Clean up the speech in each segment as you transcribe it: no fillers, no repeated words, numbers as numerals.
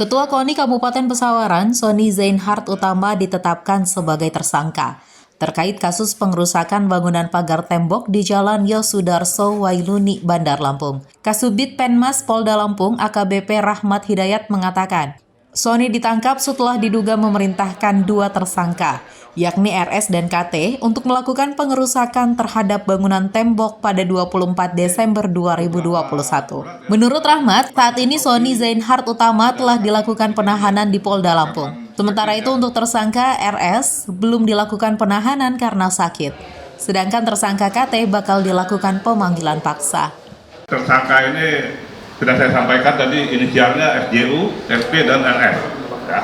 Ketua KONI Kabupaten Pesawaran, Sony Zainhard Utama ditetapkan sebagai tersangka terkait kasus pengrusakan bangunan pagar tembok di Jalan Yosudarso Wailuni, Bandar Lampung. Kasubdit Penmas Polda Lampung AKBP Rahmat Hidayat mengatakan, Sony ditangkap setelah diduga memerintahkan dua tersangka, yakni RS dan KT, untuk melakukan pengerusakan terhadap bangunan tembok pada 24 Desember 2021. Menurut Rahmat, saat ini Sony Zainhard Utama telah dilakukan penahanan di Polda Lampung. Sementara itu untuk tersangka RS belum dilakukan penahanan karena sakit. Sedangkan tersangka KT bakal dilakukan pemanggilan paksa. Tersangka ini sudah saya sampaikan tadi, inisialnya SJU, SP, dan RS. Ya.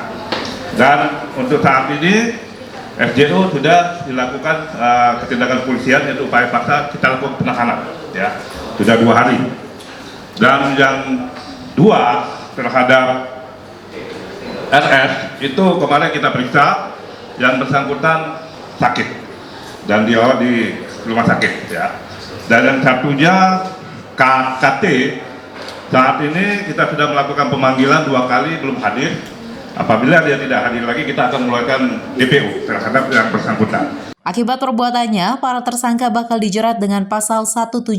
Dan untuk saat ini SJU sudah dilakukan ketindakan polisian, yaitu upaya paksa, kita lakukan penahanan. Ya. Sudah 2 hari. Dan yang 2 terhadap RS itu kemarin kita periksa, yang bersangkutan sakit dan dirawat di rumah sakit. Ya. Dan yang satunya KT, saat ini kita sudah melakukan pemanggilan 2 kali, belum hadir. Apabila dia tidak hadir lagi, kita akan mengeluarkan DPO terhadap yang bersangkutan. Akibat perbuatannya, para tersangka bakal dijerat dengan pasal 170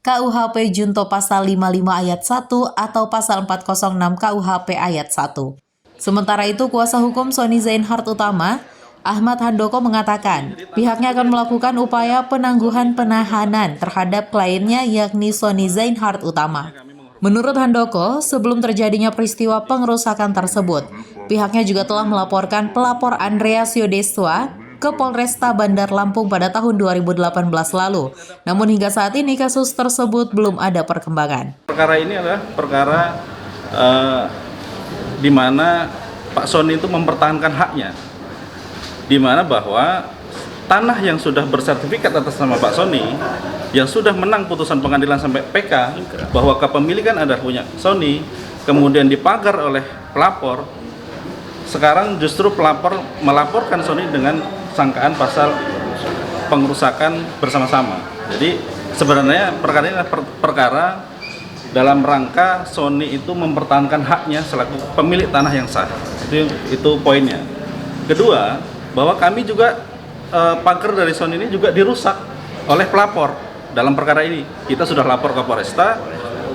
KUHP Junto pasal 55 ayat 1 atau pasal 406 KUHP ayat 1. Sementara itu, kuasa hukum Sony Zainhard Utama, Ahmad Handoko mengatakan, pihaknya akan melakukan upaya penangguhan penahanan terhadap kliennya yakni Sony Zainhard Utama. Menurut Handoko, sebelum terjadinya peristiwa pengerusakan tersebut, pihaknya juga telah melaporkan pelapor Andreas Yodeswa ke Polresta Bandar Lampung pada tahun 2018 lalu. Namun hingga saat ini kasus tersebut belum ada perkembangan. Perkara ini adalah perkara di mana Pak Sony itu mempertahankan haknya, di mana bahwa tanah yang sudah bersertifikat atas nama Pak Sony, yang sudah menang putusan pengadilan sampai PK, bahwa kepemilikan adalah punya Sony, kemudian dipagar oleh pelapor. Sekarang justru pelapor melaporkan Sony dengan sangkaan pasal pengerusakan bersama-sama. Jadi sebenarnya perkara ini adalah perkara dalam rangka Sony itu mempertahankan haknya selaku pemilik tanah yang sah. Itu poinnya. Kedua, bahwa kami juga pagar dari Sony ini juga dirusak oleh pelapor dalam perkara ini. Kita sudah lapor ke Polresta,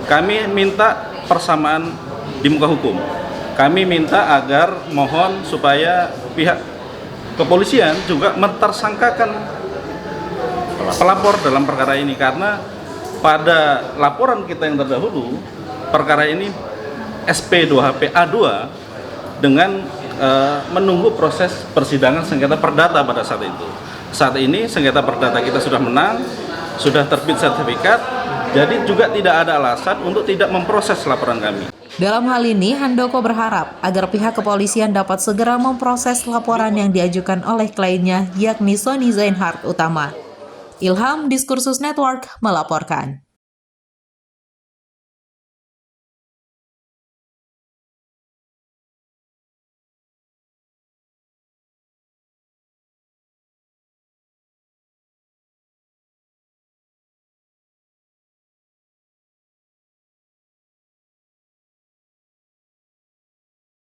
kami minta persamaan di muka hukum. Kami minta agar mohon supaya pihak kepolisian juga mentersangkakan pelapor dalam perkara ini, karena pada laporan kita yang terdahulu perkara ini SP2HP A2 dengan menunggu proses persidangan sengketa perdata pada saat itu. Saat ini sengketa perdata kita sudah menang, sudah terbit sertifikat, jadi juga tidak ada alasan untuk tidak memproses laporan kami. Dalam hal ini, Handoko berharap agar pihak kepolisian dapat segera memproses laporan yang diajukan oleh kliennya yakni Sony Zainhard Utama. Ilham Diskursus Network melaporkan.